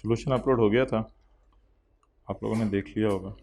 Solution upload हो गया था, आप लोगों ने देख लिया होगा।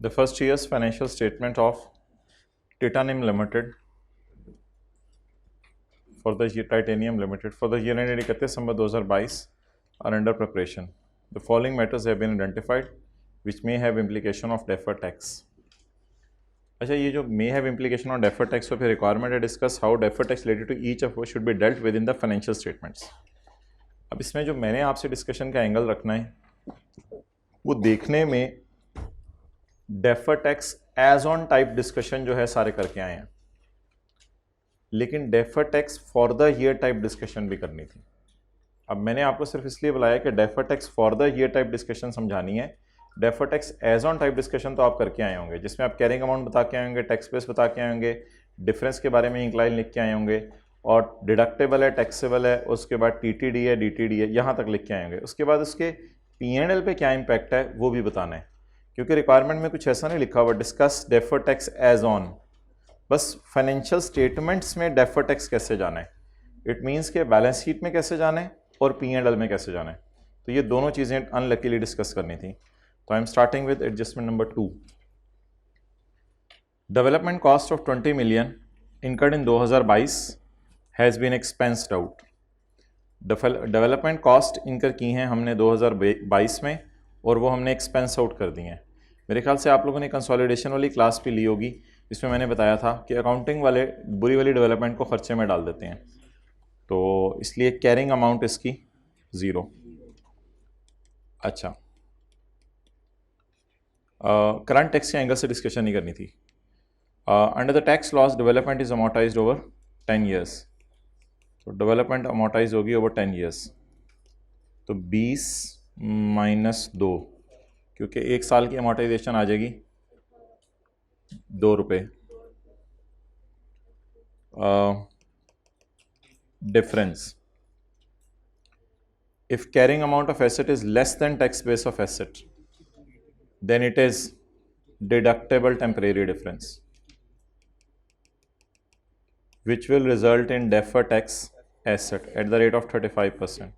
The first year's financial statement of Titanium Limited for the year Titanium Limited for the year ended 31 December 2022 are under preparation. The following matters have been identified which may have implication of deferred tax. अच्छा, ये जो may have implication on deferred tax, so फिर requirement है discuss how deferred tax related to each of which should be dealt within the financial statements. अब इसमें जो मैंने आपसे डिस्कशन का एंगल रखना है वो देखने में deferred tax as on type discussion जो है सारे करके आए हैं, लेकिन deferred tax for the year type discussion भी करनी थी। अब मैंने आपको सिर्फ इसलिए बुलाया कि deferred tax for the year type discussion समझानी है। Deferred tax as on type discussion तो आप करके आए होंगे, जिसमें आप कैरिंग अमाउंट बता के आए होंगे, टैक्स बेस बता के आए होंगे, डिफरेंस के बारे में इंक्लाइन लिख के आए होंगे, और डिडक्टेबल है, टैक्सेबल है, उसके बाद टीटीडी है, डीटीडी है, यहाँ तक लिख के आए होंगे। उसके बाद उसके पीएनएल पे क्या इम्पैक्ट है वो भी बताना है, क्योंकि रिक्वायरमेंट में कुछ ऐसा नहीं लिखा हुआ discuss deferred tax as on, बस फाइनेंशियल स्टेटमेंट्स में डेफर्ड टैक्स कैसे जाना है। इट मीन्स के बैलेंस शीट में कैसे जाना है और पीएनएल में कैसे जाना है। तो ये दोनों चीज़ें अनलकीली डिस्कस करनी थी। तो I am starting with adjustment number 2। Development cost of 20 million incurred in 2022 has been expensed out. Development cost incur की हैं हमने 2022 में और वो हमने एक्सपेंस आउट कर दी हैं। मेरे ख्याल से आप लोगों ने कंसोलिडेशन वाली क्लास भी ली होगी, जिसमें मैंने बताया था कि अकाउंटिंग वाले बुरी वाली डेवलपमेंट को खर्चे में डाल देते हैं, तो इसलिए कैरिंग अमाउंट इसकी 0। अच्छा, करंट टैक्स के एंगल से डिस्कशन नहीं करनी थी। Under the tax loss development is amortised over 10 years, तो डेवलपमेंट अमोर्टाइज होगी ओवर 10 ईयर्स, तो 20 माइनस 2, क्योंकि एक साल की अमोर्टाइजेशन आ जाएगी 2 रुपये। Difference, if carrying amount of asset is less than tax base of asset, then it is deductible temporary difference, which will result in deferred tax asset at the rate of 35%.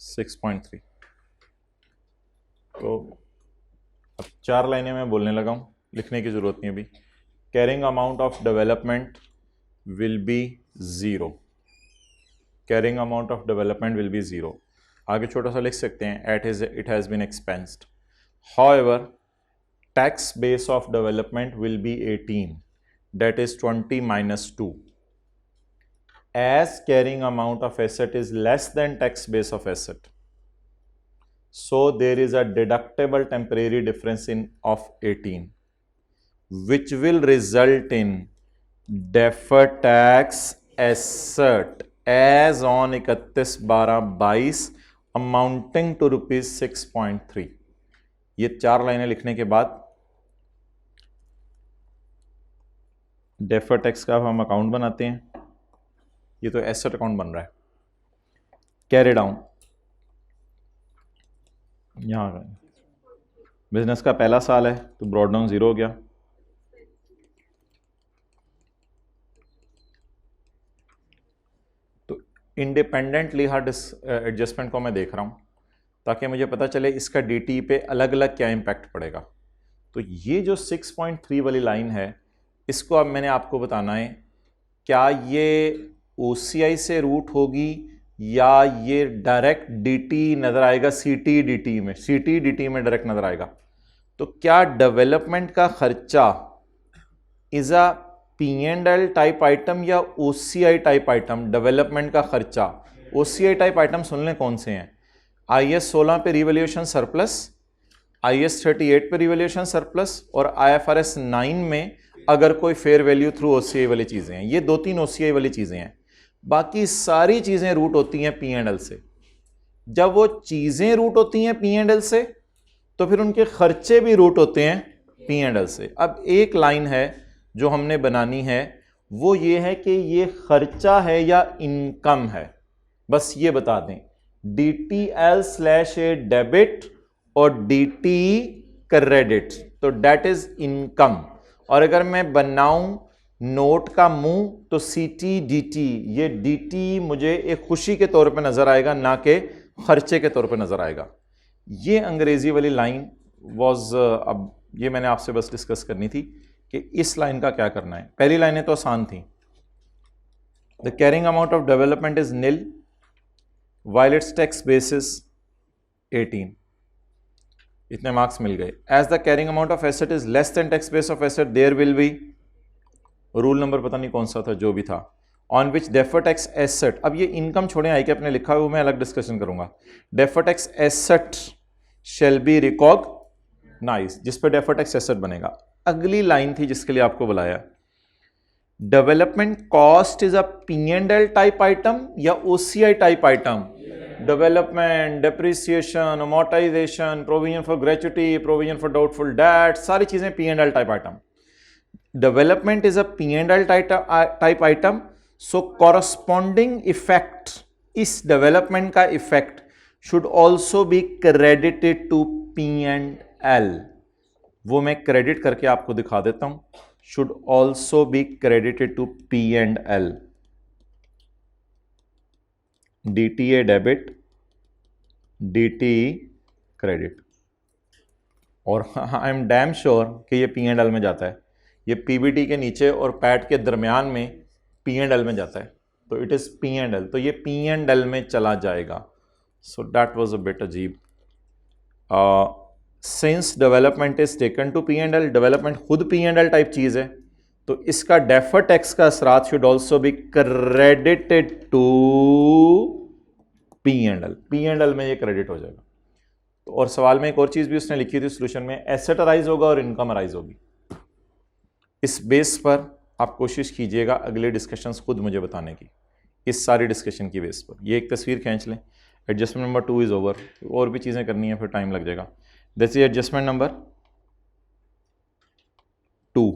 6.3। तो अब 4 लाइनें मैं बोलने लगा हूँ, लिखने की ज़रूरत नहीं अभी। Carrying amount of development will be 0, carrying amount of development will be 0। आगे छोटा सा लिख सकते हैं it has been expensed, however tax base of development will be 18, that is 20 minus 2, as carrying amount of asset is less than tax base of asset, so there is a deductible temporary difference of 18, which will result in deferred tax asset as on 31/12/22 amounting to rupees 6.3। ये 4 लाइनें लिखने के बाद deferred tax का हम account बनाते हैं। ये तो एसेट अकाउंट बन रहा है। कैरी डाउन, यहाँ बिजनेस का पहला साल है तो ब्रॉड डाउन 0 हो गया। तो इंडिपेंडेंटली हर एडजस्टमेंट को मैं देख रहा हूँ ताकि मुझे पता चले इसका डीटी पे अलग अलग क्या इम्पैक्ट पड़ेगा। तो ये जो 6.3 वाली लाइन है, इसको अब मैंने आपको बताना है क्या ये OCI से रूट होगी या ये डायरेक्ट DT नज़र आएगा CT DT में, CT DT में डायरेक्ट नज़र आएगा। तो क्या डेवलपमेंट का खर्चा is a P&L type item या OCI टाइप आइटम? डेवलपमेंट का खर्चा OCI टाइप आइटम सुन लें कौन से हैं। IAS 16 पे रिवैल्यूएशन सरप्लस, IAS 38 पे रिवैल्यूएशन सरप्लस और IFRS 9 में अगर कोई फेयर वैल्यू थ्रू OCI वाली चीज़ें हैं। ये 2-3 OCI वाली चीज़ें हैं, बाकी सारी चीज़ें रूट होती हैं P&L से। जब वो चीज़ें रूट होती हैं P&L से तो फिर उनके खर्चे भी रूट होते हैं P&L से। अब एक लाइन है जो हमने बनानी है, वो ये है कि ये खर्चा है या इनकम है, बस ये बता दें। DTL/A डेबिट और DT क्रेडिट, तो डेट इज इनकम। और अगर मैं बनाऊं नोट का मुंह तो CT/DT, ये DT मुझे एक खुशी के तौर पे नजर आएगा ना कि खर्चे के तौर पे नजर आएगा। ये अंग्रेजी वाली लाइन वाज, अब ये मैंने आपसे बस डिस्कस करनी थी कि इस लाइन का क्या करना है। पहली लाइनें तो आसान थी। The carrying amount of development is nil while its tax basis 18, इतने मार्क्स मिल गए। As the carrying amount of asset is less than tax base of asset there will be, rule number पता नहीं कौन सा था जो भी था, on which defer tax asset. अब ये इनकम छोड़े, आई के अपने लिखा हुआ मैं अलग डिस्कशन करूंगा। Defer tax asset shall be recognised, जिस पे डेफर टैक्स एसेट बनेगा। अगली लाइन थी जिसके लिए आपको बुलाया, development cost is a P&L type item या OCI type item? Development, depreciation, amortisation, provision for gratuity, provision for doubtful debt, सारी चीजें P&L type item. Development is a P&L type item, so corresponding effect, इस development का effect should also be credited to P&L। वो मैं credit करके आपको दिखा देता हूं, should also be credited to P&L. DTA debit, DTE credit। और आई एम डैम श्योर कि ये P&L में जाता है, ये PBT के नीचे और पैट के दरमियान में P&L में जाता है, तो इट इज P&L, तो ये P&L में चला जाएगा। So that was a bit अजीब। Since development is taken to P&L, development खुद P&L टाइप चीज है, तो इसका डेफर टैक्स का असरात should also be credited to P&L में ये क्रेडिट हो जाएगा। तो और सवाल में एक और चीज भी उसने लिखी थी सोल्यूशन में, एसेट अराइज होगा और इनकम अराइज होगी। इस बेस पर आप कोशिश कीजिएगा अगले डिस्कशंस खुद मुझे बताने की, इस सारी डिस्कशन की बेस पर। ये एक तस्वीर खींच लें, एडजस्टमेंट नंबर 2 इज ओवर, और भी चीजें करनी है फिर टाइम लग जाएगा। This is adjustment number 2।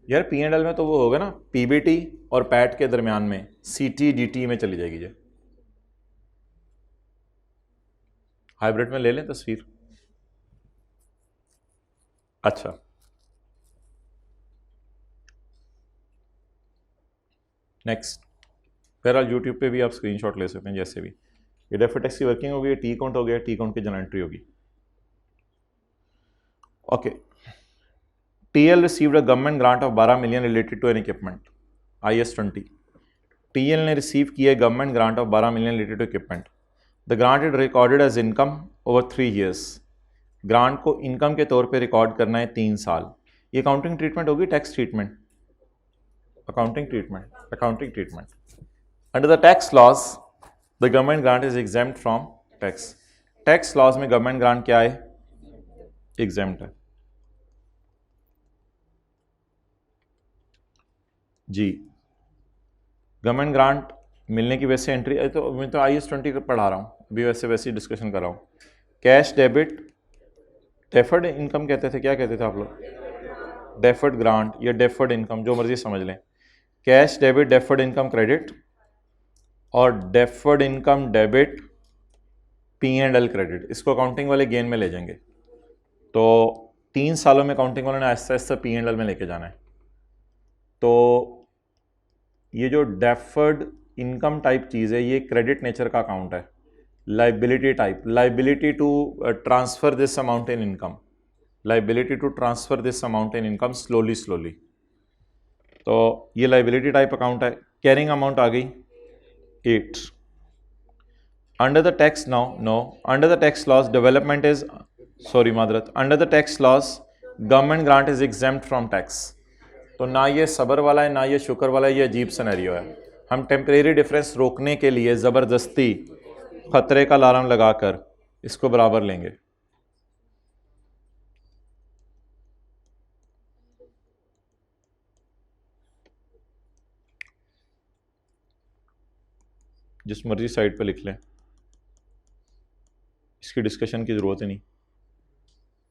यार P&L में तो वो होगा ना, PBT और पैट के दरमियान में CT/DT में चली जाएगी। ये हाइब्रिड में ले लें तस्वीर। अच्छा, नेक्स्ट। बहरहाल यूट्यूब पे भी आप स्क्रीनशॉट ले सकते हैं जैसे भी। ये डेफर टैक्स की वर्किंग हो गई, टी काउंट हो गया, टी काउंट की जनरल एंट्री होगी। Okay, TL received a government grant of 12 million related to an equipment, IAS 20। TL ने रिसीव किया government grant of 12 million related to equipment. The grant is recorded as income over 3 years। Grant को income के तौर पे record करना है 3 साल। ये अकाउंटिंग ट्रीटमेंट होगी, tax treatment? Accounting treatment. Under the tax laws the government grant is exempt from tax. Tax laws में गवर्नमेंट ग्रांट क्या है? एग्जेम्प्ट है जी। गवर्नमेंट ग्रांट मिलने की वजह से एंट्री, तो मैं तो IAS 20 पढ़ा रहा हूँ अभी, वैसे ही डिस्कशन कर रहा हूँ। कैश डेबिट, डेफर्ड इनकम कहते थे, क्या कहते थे आप लोग? डेफर्ड ग्रांट या डेफर्ड इनकम, जो मर्जी समझ लें। Cash debit deferred income credit और deferred income debit P&L credit, इसको अकाउंटिंग वाले गेन में ले जाएंगे। तो 3 सालों में अकाउंटिंग वालों ने आहिस्ता आहिस्ता P&L में लेके जाना है। तो ये जो डेफर्ड इनकम टाइप चीज़ है ये क्रेडिट नेचर का अकाउंट है। Liability type, liability to transfer this amount in income, liability to transfer this amount in income slowly slowly. तो ये लाइबिलिटी टाइप अकाउंट है। कैरिंग अमाउंट आ गई 8। Under the tax under the tax loss development is मादरत, under the tax loss government grant is exempt from tax. तो ना ये सबर वाला है ना ये शुक्र वाला है, ये अजीब सिनेरियो है। हम टेम्परेरी डिफरेंस रोकने के लिए ज़बरदस्ती खतरे का अलार्म लगाकर इसको बराबर लेंगे। जिस मर्जी साइड पे लिख लें, इसकी डिस्कशन की ज़रूरत ही नहीं।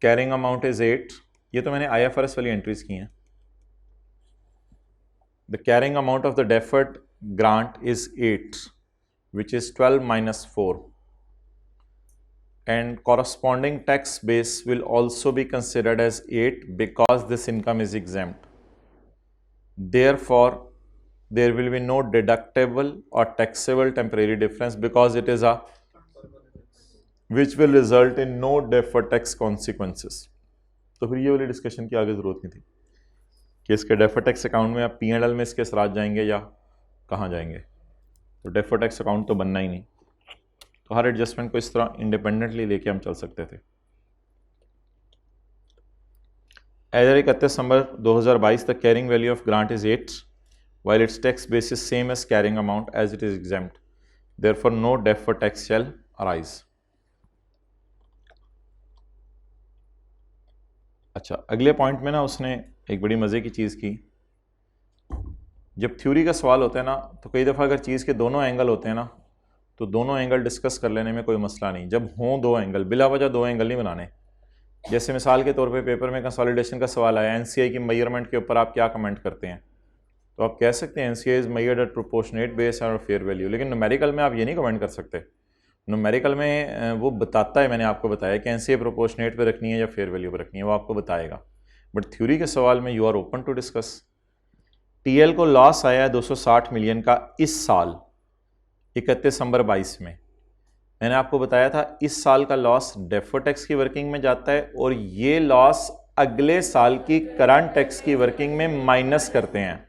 कैरिंग अमाउंट इज 8, ये तो मैंने IFRS वाली एंट्रीज की हैं। The carrying amount of the deferred grant is 8 which is 12 minus 4 and corresponding tax base will also be considered as 8 because this income is exempt. Therefore there will be no deductible or taxable temporary difference because it is a which will result in no deferred tax consequences. तो फिर ये वाली discussion की आगे ज़रूरत नहीं थी कि इसके डेफर्ड टैक्स अकाउंट में या P&L में इसके असरात जाएंगे या कहाँ जाएंगे। तो डेफर्ड टैक्स अकाउंट तो बनना ही नहीं। तो हर एडजस्टमेंट को इस तरह इंडिपेंडेंटली लेके हम चल सकते थे। As 31 December 2022 the carrying value of grant is 8 while its tax base is same as carrying amount as it is exempt. Therefore no deferred tax shall arise. अच्छा, अगले पॉइंट में ना उसने एक बड़ी मज़े की चीज़ की। जब थ्योरी का सवाल होता है ना तो कई दफ़ा अगर चीज़ के दोनों एंगल होते हैं ना तो दोनों एंगल डिस्कस कर लेने में कोई मसला नहीं। जब हों दो एंगल, बिला वजह दो एंगल नहीं बनाने। जैसे मिसाल के तौर पे पेपर में कंसोलिडेशन का सवाल आया, NCI की मेजरमेंट के ऊपर आप क्या कमेंट करते हैं? तो आप कह सकते हैं NCI is measured eight proportionate base और फेयर वैल्यू, लेकिन न्यूमेरिकल में आप ये नहीं कमेंट कर सकते। न्यूमेरिकल में वो बताता है, मैंने आपको बताया कि NCI प्रोपोर्शनेट पे रखनी है या फेयर वैल्यू पे रखनी है, वो आपको बताएगा। बट थ्योरी के सवाल में you are open to discuss. TL को लॉस आया है 260 मिलियन का इस साल 31 दिसंबर 22 में। मैंने आपको बताया था इस साल का लॉस डेफर्ड टैक्स की वर्किंग में जाता है और ये लॉस अगले साल की करंट टैक्स की वर्किंग में माइनस करते हैं।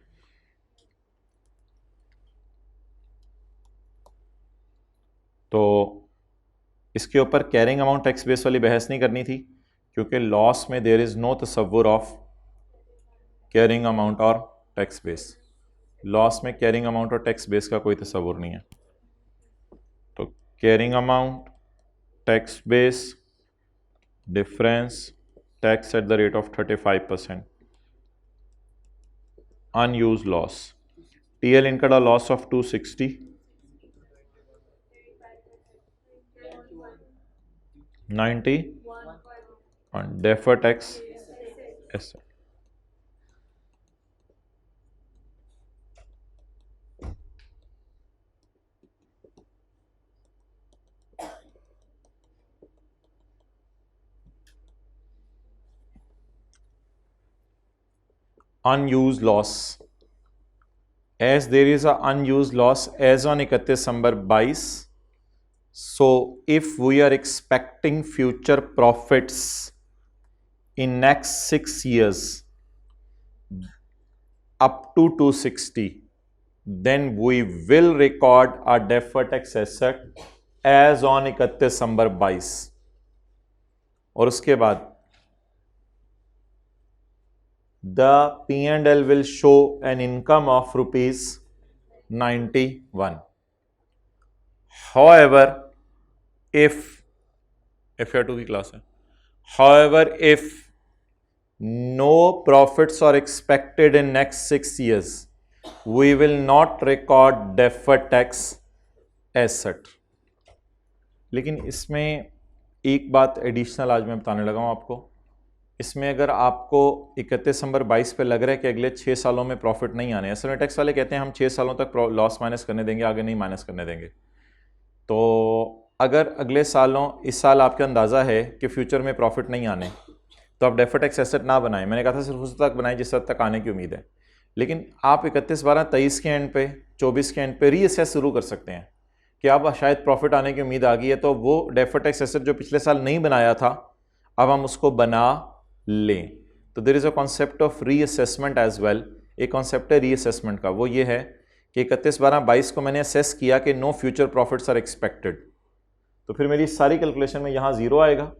तो इसके ऊपर कैरिंग अमाउंट टैक्स बेस वाली बहस नहीं करनी थी क्योंकि लॉस में देयर इज नो तसव्वुर ऑफ कैरिंग अमाउंट और टैक्स बेस। लॉस में कैरिंग अमाउंट और टैक्स बेस का कोई तसव्वुर नहीं है। तो carrying amount, tax base, difference, tax at the rate of 35%, unused loss. TL incurred a loss of 260, 90 on deferred tax asset. Unused loss, as there is a unused loss as on 31 December 22, so if we are expecting future profits in next 6 years up to 260, then we will record a deferred tax asset as on 31 December 22। और उसके बाद the P&L will show an income of rupees 91. However, if FR2 की class है, however, if no profits are expected in next 6 years, we will not record deferred tax asset. लेकिन इसमें एक बात additional आज मैं बताने लगा हूं आपको। इसमें अगर आपको 31 दिसंबर 22 पे लग रहा है कि अगले 6 सालों में प्रॉफिट नहीं आने, असल में टैक्स वाले कहते हैं हम 6 सालों तक लॉस माइनस करने देंगे, आगे नहीं माइनस करने देंगे। तो अगर अगले सालों, इस साल आपका अंदाज़ा है कि फ्यूचर में प्रॉफिट नहीं आने, तो आप डेफर्ड टैक्स एसेट ना बनाएं। मैंने कहा था सिर्फ उस तक बनाएं जिस हद तक आने की उम्मीद है। लेकिन आप 31/12/23 के एंड पे, 24 के एंड पे रीअसेस शुरू कर सकते हैं कि अब शायद प्रॉफिट आने की उम्मीद आ गई है, तो वो डेफर्ड टैक्स एसेट जो पिछले साल नहीं बनाया था अब हम उसको बना लें। तो there is a concept of reassessment as well. एक कॉन्सेप्ट है रीअसेसमेंट का, वो ये है कि 31/12/22 को मैंने असेस किया कि no future profits are expected, तो फिर मेरी सारी कैलकुलेशन में यहाँ जीरो आएगा,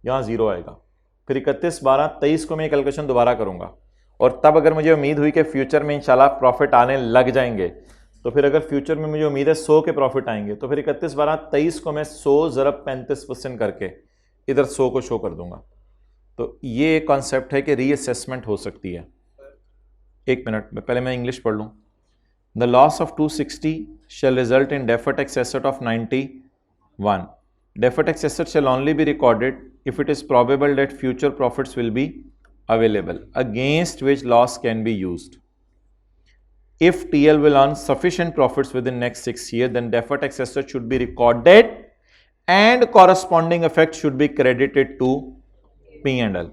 यहाँ जीरो आएगा। फिर 31/12/23 को मैं ये कैलकुलेशन दोबारा करूँगा, और तब अगर मुझे उम्मीद हुई कि फ्यूचर में इंशाल्लाह प्रॉफिट आने लग जाएंगे, तो फिर अगर फ्यूचर में मुझे उम्मीद है 100 के प्रॉफिट आएंगे, तो फिर 31/12/23 को मैं 100 ज़रब 35% करके इधर 100 को शो कर दूंगा। तो ये एक कॉन्सेप्ट है कि रीअसेसमेंट हो सकती है। एक मिनट में पहले मैं इंग्लिश पढ़ लूँ। The loss of 260 shall result in deferred tax asset of 91. Deferred tax asset shall only be recorded if it is probable that future profits will be available against which loss can be used. If TL will earn sufficient profits within next 6 years, then deferred tax asset should be recorded and corresponding effect should be credited to P&L.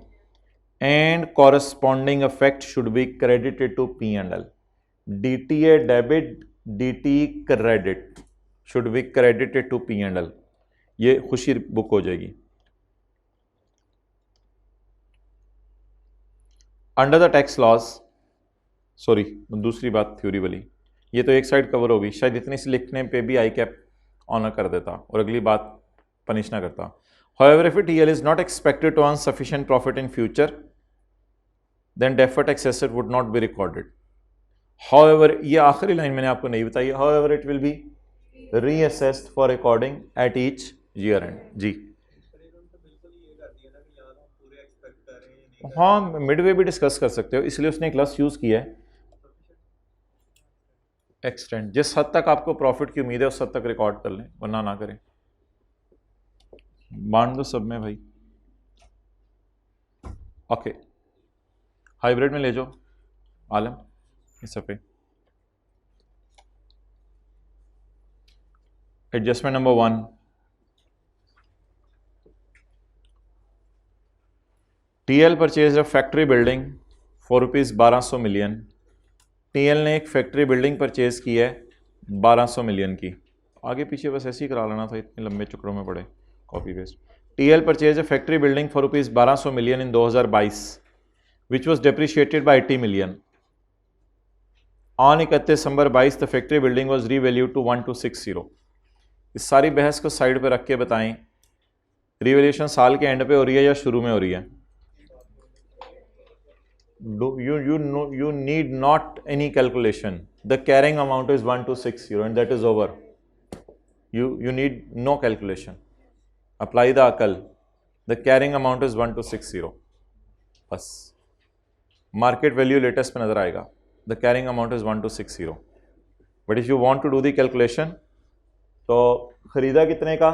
And corresponding effect should be credited to P&L. DTA debit, DTE credit should be credited to P&L. ये खुशी book हो जाएगी। Under the tax loss, sorry दूसरी बात theory वाली, ये तो एक साइड कवर होगी, शायद इतनी सी लिखने पे भी आई कैप ऑनर कर देता और अगली बात पनिश ना करता। However, if a TL is not expected to earn sufficient profit in future, then deferred tax asset would not be recorded. However, ये आखिरी लाइन मैंने आपको नहीं बताई। However, it will be reassessed for recording at each year end. जी हाँ, Midway भी discuss कर सकते हो, इसलिए उसने एक लफ्ज़ यूज़ किया है एक्सटेंड। जिस हद तक आपको प्रॉफिट की उम्मीद है उस हद तक रिकॉर्ड कर लें, वरना ना करें। बांट दो सब में भाई। ओके, हाइब्रिड में ले जाओ आलम इस पे। Adjustment number 1, TL purchase a factory building for ₹1200 million. TL ने एक फैक्ट्री बिल्डिंग परचेज की है 1200 मिलियन की। आगे पीछे बस ऐसे ही करा लेना था, इतने लंबे चक्रों में पड़े, copy paste. TL purchase a factory building for ₹1200 million in 2022 which was depreciated by 80 million. On 31 December 22 the factory building was revalued to 1260. इस सारी बहस को साइड पे रख के बताएं, रिवैल्यूएशन साल के एंड पे हो रही है या शुरू में हो रही है? You need not any calculation. The carrying amount is 1260 and that is over. You need no calculation. Apply the akal. The carrying amount is 1260. बस मार्केट वैल्यू लेटेस्ट पे नजर आएगा। The carrying amount is 1260, but if you want to do the calculation, तो खरीदा कितने का?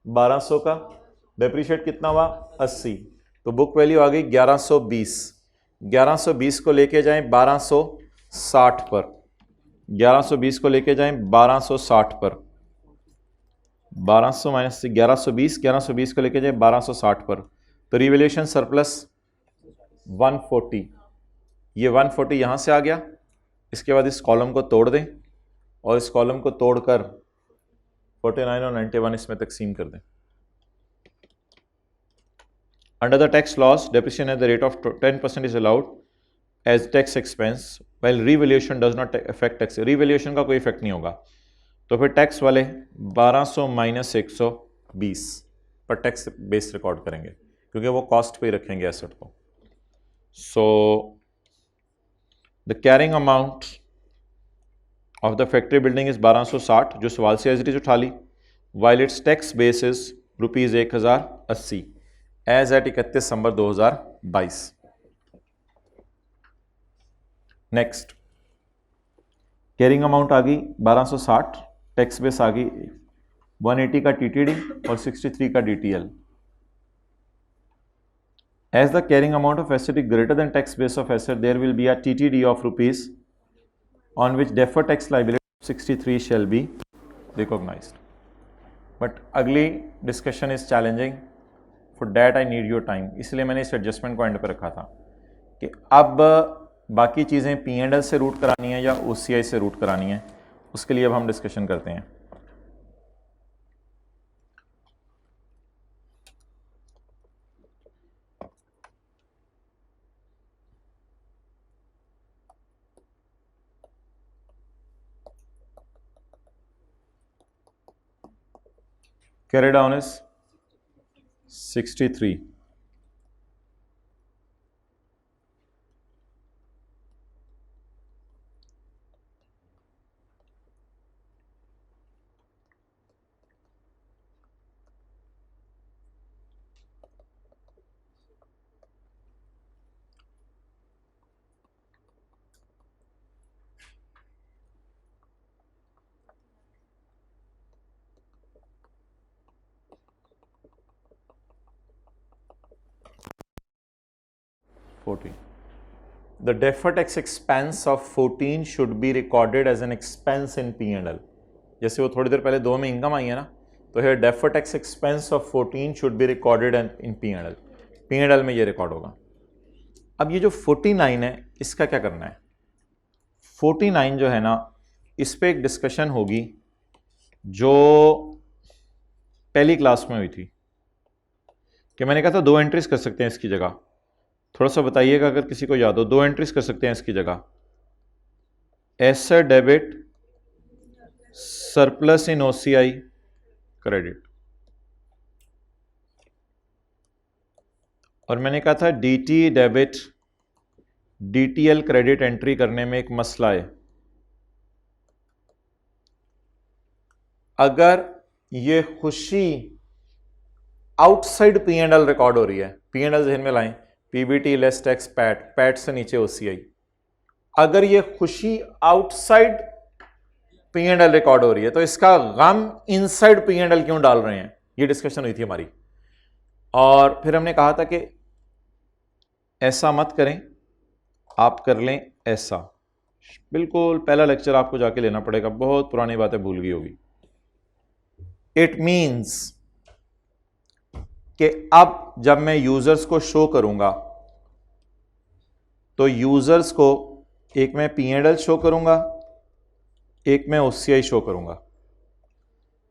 1200 का। Depreciate कितना हुआ? 80। तो बुक वैल्यू आ गई 1120। 1120 को लेके जाएं 1260 पर, 1120 को लेके जाएं 1260 पर, 1200 माइनस 1120, 1120 को लेके जाएं 1260 पर, तो रिवैल्यूएशन सरप्लस 140। ये 140 यहाँ से आ गया। इसके बाद इस कॉलम को तोड़ दें और इस कॉलम को तोड़कर 49 और 91 इसमें तकसीम कर दें। Under the tax loss, depreciation at the rate of 10% is allowed as tax expense while revaluation does not affect tax. Revaluation का कोई इफेक्ट नहीं होगा। तो फिर टैक्स वाले 1200 माइनस 120 पर टैक्स बेस रिकॉर्ड करेंगे, क्योंकि वो कॉस्ट पे ही रखेंगे एसेट को। So the carrying amount of the factory building is 1260, जो सवाल से एज इट इज उठा ली, while its tax base is ₹1080 as at 31 December 2022। Next, carrying amount आ गई 1260, टैक्स बेस आ गई 180 का टीटीडी और 63 का DTL. As the carrying amount of asset is greater than tax base of asset, there will be a TTD of rupees on which deferred tax liability of 63 shall be recognized. But अगली discussion is challenging, for that I need your time, इसलिए मैंने इस adjustment को and पर रखा था कि अब बाकी चीज़ें P&L से रूट करानी है या OCI से रूट करानी है, उसके लिए अब हम डिस्कशन करते हैं. Carry down is 63. The deferred tax expense of 14 should be recorded as an expense in P&L. जैसे वो थोड़ी देर पहले 2 में इनकम आई है ना, तो here deferred tax expense of 14 should be recorded in P&L. P&L में ये रिकॉर्ड होगा. अब ये जो 49 है, इसका क्या करना है? 49 जो है ना, इस पे एक डिस्कशन होगी जो पहली क्लास में हुई थी कि मैंने कहा था 2 एंट्रीज कर सकते हैं इसकी जगह. थोड़ा सा बताइएगा अगर किसी को याद हो. 2 एंट्रीज कर सकते हैं इसकी जगह. एसेट डेबिट सरप्लस इन OCI क्रेडिट, और मैंने कहा था DT debit DTL credit entry करने में एक मसला है. अगर ये खुशी आउटसाइड P&L रिकॉर्ड हो रही है, P&L जहन में लाएं, PBT less tax PAT, PAT से नीचे OCI. अगर ये खुशी आउटसाइड P&L रिकॉर्ड हो रही है तो इसका गम इनसाइड P&L क्यों डाल रहे हैं? ये डिस्कशन हुई थी हमारी. और फिर हमने कहा था कि ऐसा मत करें, आप कर लें ऐसा. बिल्कुल पहला लेक्चर आपको जाके लेना पड़ेगा, बहुत पुरानी बातें भूल गई होगी. इट मींस कि अब जब मैं यूजर्स को शो करूंगा तो यूजर्स को एक मैं P&L शो करूंगा, एक मैं OCI शो करूंगा.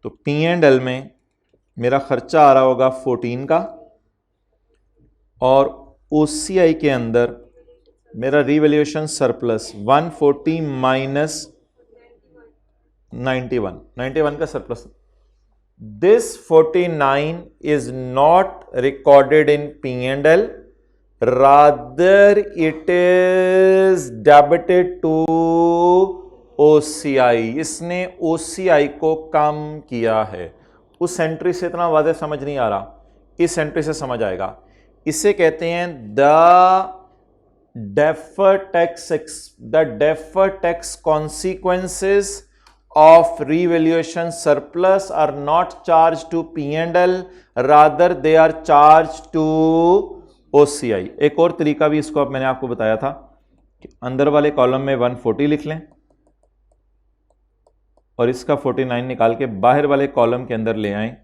तो P&L में मेरा खर्चा आ रहा होगा 14 का, और OCI के अंदर मेरा रिवैल्यूएशन सरप्लस 140 माइनस 91 का surplus. This 49 is not recorded in P&L, rather it is debited to OCI. इसने OCI को कम किया है. उस एंट्री से इतना वादे समझ नहीं आ रहा, इस एंट्री से समझ आएगा. इसे कहते हैं the deferred tax consequences of revaluation surplus are not charged to P&L, rather they are charged to OCI. एक और तरीका भी इसको अब मैंने आपको बताया था कि अंदर वाले कॉलम में 140 लिख लें और इसका 49 निकाल के बाहर वाले कॉलम के अंदर ले आए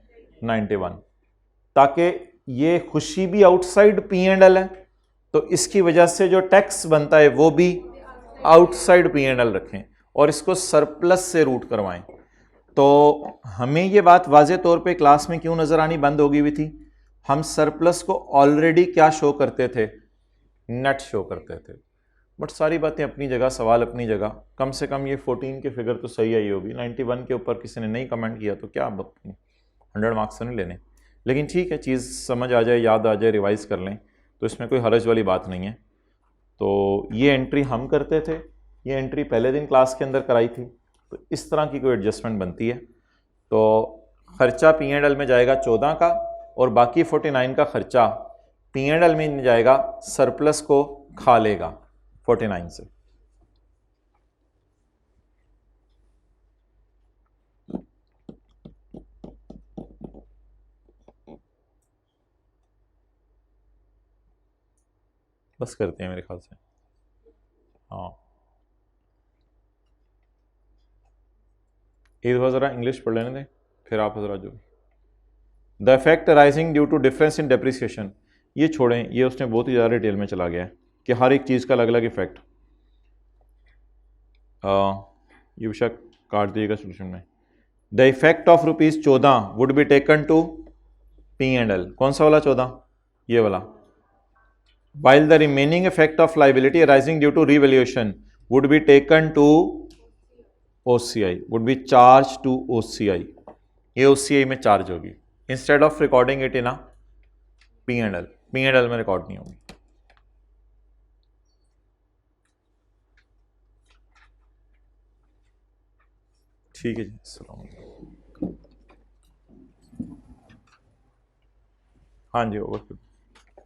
91, ताकि ये खुशी भी आउटसाइड P&L है तो इसकी वजह से जो टैक्स बनता है वो भी आउटसाइड P&L रखें और इसको सरप्लस से रूट करवाएं. तो हमें ये बात वाज़े तौर पे क्लास में क्यों नज़र आनी बंद हो गई हुई थी? हम सरप्लस को ऑलरेडी क्या शो करते थे? नेट शो करते थे. बट सारी बातें अपनी जगह, सवाल अपनी जगह. कम से कम ये 14 की फिगर तो सही आई होगी. 91 के ऊपर किसी ने नहीं कमेंट किया तो क्या 100 मार्क्स तो नहीं लेने. लेकिन ठीक है, चीज़ समझ आ जाए, याद आ जाए, रिवाइज कर लें तो इसमें कोई हरज वाली बात नहीं है. तो ये एंट्री हम करते थे, ये एंट्री पहले दिन क्लास के अंदर कराई थी. तो इस तरह की कोई एडजस्टमेंट बनती है. तो खर्चा P&L में जाएगा 14 का और बाकी 49 का खर्चा P&L में जाएगा, सरप्लस को खा लेगा 49 से. बस करते हैं मेरे ख्याल से। हाँ, एक बार ज़रा इंग्लिश पढ़ लेने दें, फिर आप ज़रा जो the effect arising due to difference in depreciation, ये छोड़ें, ये उसने बहुत ही ज़्यादा डिटेल में चला गया है कि हर एक चीज़ का अलग अलग इफेक्ट। ये बेशक काट दिएगा सोल्यूशन में। The effect of ₹14 would be taken to P&L, कौन सा वाला 14? ये वाला। while the remaining effect of liability arising due to revaluation would be taken to OCI, would be charged to OCI, ये OCI में चार्ज होगी instead of recording it in P&L, P&L में record नहीं होगी। ठीक है जी, अस्सलाम वालेकुम। हाँ जी, ओवर।